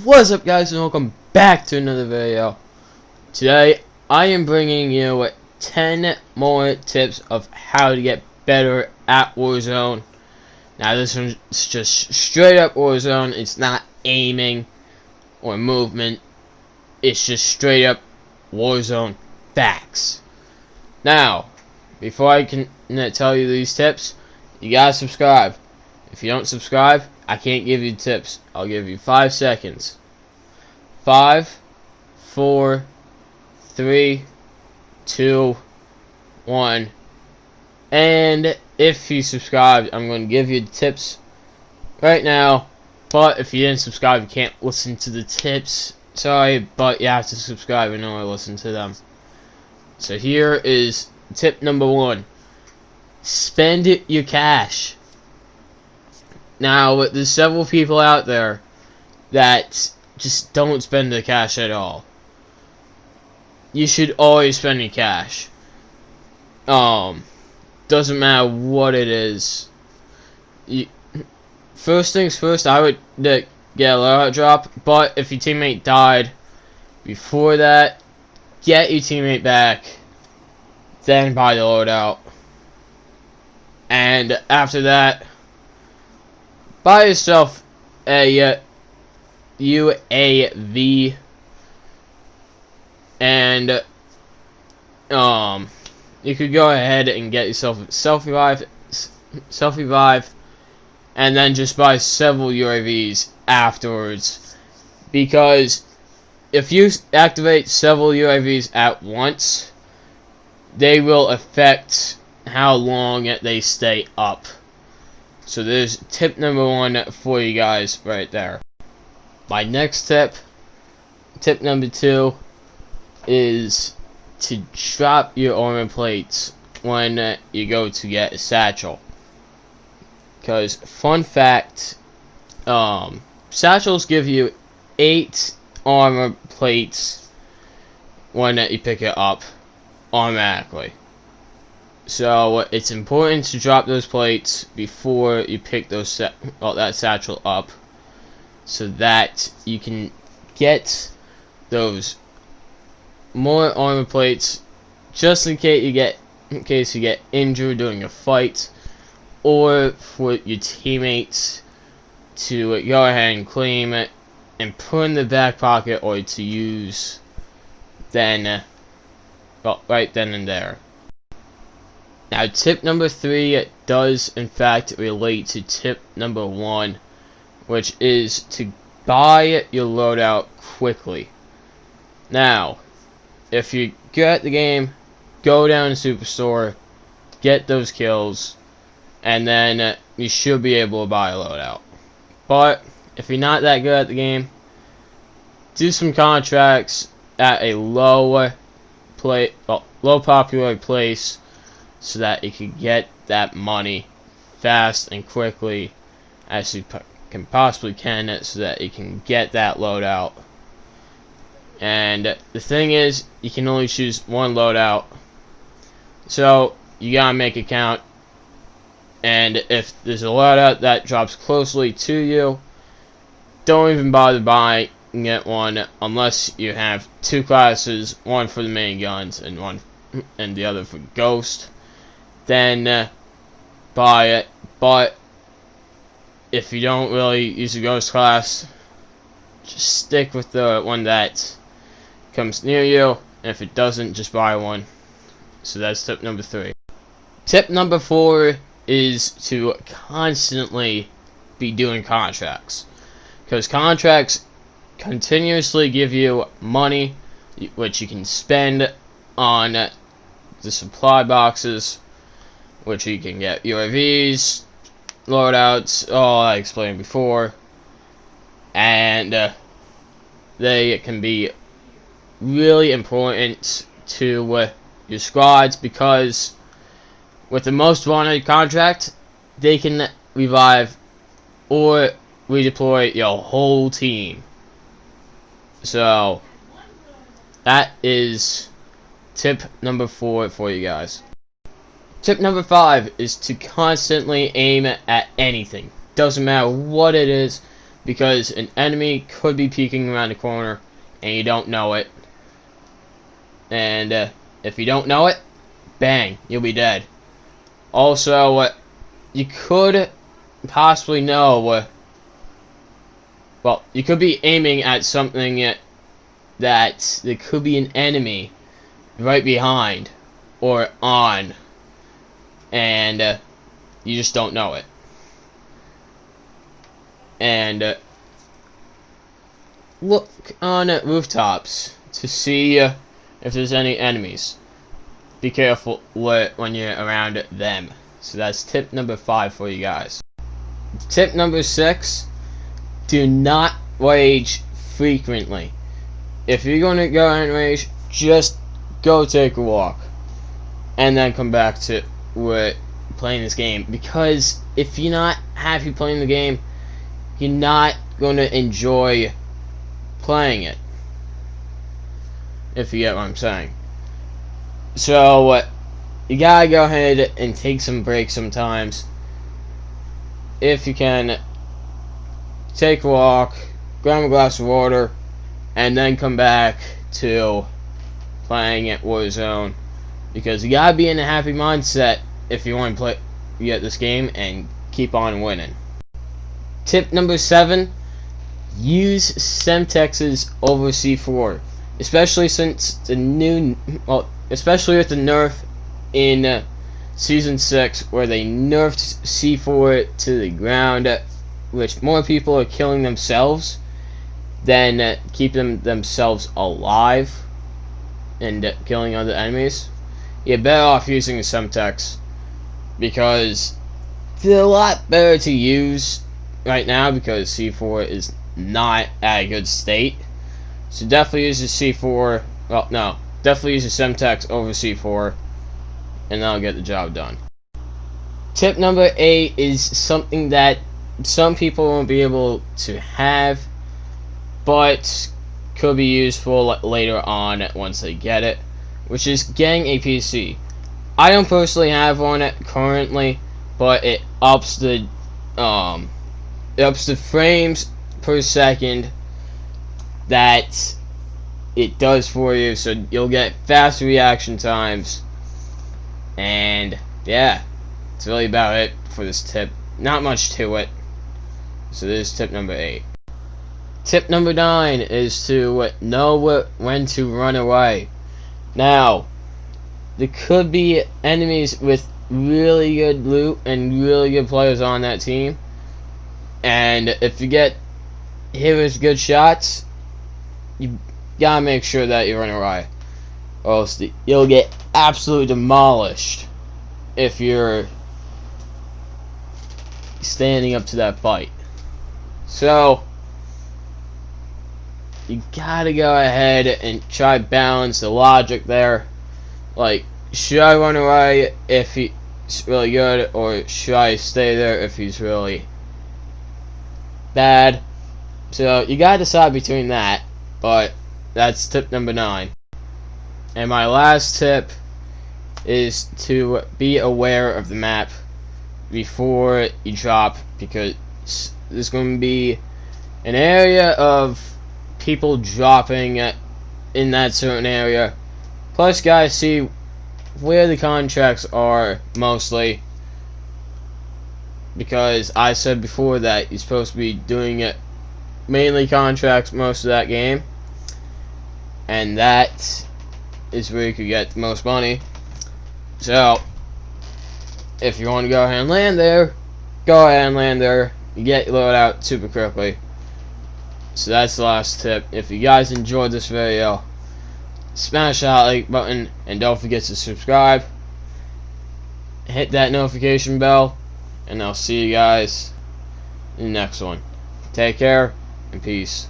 What's up, guys, and welcome back to another video. Today I am bringing you 10 more tips of how to get better at Warzone. Now this one's just straight up Warzone. It's not aiming or movement, it's just straight up Warzone facts. Now before I can tell you these tips, you gotta subscribe. If you don't subscribe, I can't give you tips. I'll give you 5 seconds. 5, 4, 3, 2, 1. And if you subscribed, I'm going to give you the tips right now. But if you didn't subscribe, you can't listen to the tips. Sorry, but you have to subscribe in order to listen to them. So here is tip number 1. Spend your cash. Now, there's several people out there that just don't spend the cash at all. You should always spend your cash. Doesn't matter what it is. First things first, I would get a loadout drop, but if your teammate died before that, get your teammate back, then buy the loadout. And after that, buy yourself a UAV, and you could go ahead and get yourself a self-revive, and then just buy several UAVs afterwards, because if you activate several UAVs at once, they will affect how long they stay up. So there's tip number 1 for you guys right there. My next tip number 2, is to drop your armor plates when you go to get a satchel. Because, fun fact, satchels give you 8 armor plates when you pick it up automatically. So it's important to drop those plates before you pick those that satchel up, so that you can get those more armor plates, just in case you get injured during a fight, or for your teammates to go ahead and claim it and put in the back pocket, or to use then right then and there. Now, tip number 3 does in fact relate to tip number 1, which is to buy your loadout quickly. Now, if you get the game, go down to Superstore, get those kills, and then you should be able to buy a loadout. But if you're not that good at the game, do some contracts at a low popular place, so that you can get that money fast and quickly as you can possibly so that you can get that loadout. And the thing is, you can only choose one loadout, so you gotta make it count. And if there's a loadout that drops closely to you, don't even bother buying it one unless you have 2 classes, one for the main guns and the other for ghost. Then buy it. But if you don't really use the ghost class, just stick with the one that comes near you, and if it doesn't, just buy one. So that's tip number 3. Tip number 4 is to constantly be doing contracts, because contracts continuously give you money, which you can spend on the supply boxes, which you can get UAVs, loadouts, all I explained before, and they can be really important to your squads, because with the most wanted contract, they can revive or redeploy your whole team. So that is tip number 4 for you guys. Tip number 5 is to constantly aim at anything. Doesn't matter what it is, because an enemy could be peeking around the corner and you don't know it. And if you don't know it, bang, you'll be dead. Also, you could possibly know, well, you could be aiming at something that there could be an enemy right behind or on, and you just don't know it. And look on rooftops to see if there's any enemies. Be careful when you're around them. So that's tip number 5 for you guys. Tip number 6, do not rage frequently. If you're going to go and rage, just go take a walk and then come back to playing this game, because if you're not happy playing the game, you're not going to enjoy playing it, if you get what I'm saying. So you gotta go ahead and take some breaks sometimes. If you can, take a walk, grab a glass of water, and then come back to playing at Warzone, because you gotta be in a happy mindset if you want to get this game and keep on winning. Tip number 7, use Semtexes over C4, especially since the especially with the nerf in Season 6, where they nerfed C4 to the ground, which more people are killing themselves than keeping themselves alive and killing other enemies. You're better off using the Semtex, because they're a lot better to use right now, because C4 is not at a good state. So definitely use the C4. Well, no, definitely use the Semtex over C4, and that'll get the job done. Tip number 8 is something that some people won't be able to have, but could be useful later on once they get it, which is getting a PC. I don't personally have one currently, but it ups the frames per second that it does for you, so you'll get faster reaction times. And yeah, that's really about it for this tip. Not much to it. So this is tip number 8. Tip number 9 is to know when to run away. Now, there could be enemies with really good loot and really good players on that team, and if you get hit with good shots, you gotta make sure that you run away, or else you'll get absolutely demolished if you're standing up to that fight. So you gotta go ahead and try to balance the logic there. Like, should I run away if he's really good, or should I stay there if he's really bad? So you gotta decide between that, but that's tip number 9. And my last tip is to be aware of the map before you drop, because there's going to be an area of people dropping in that certain area. Plus, guys, see where the contracts are mostly, because I said before that you're supposed to be doing it mainly contracts most of that game, and that is where you could get the most money. So if you want to go ahead and land there, go ahead and land there. You get your loadout super quickly. So that's the last tip. If you guys enjoyed this video, smash that like button, and don't forget to subscribe. Hit that notification bell, and I'll see you guys in the next one. Take care, and peace.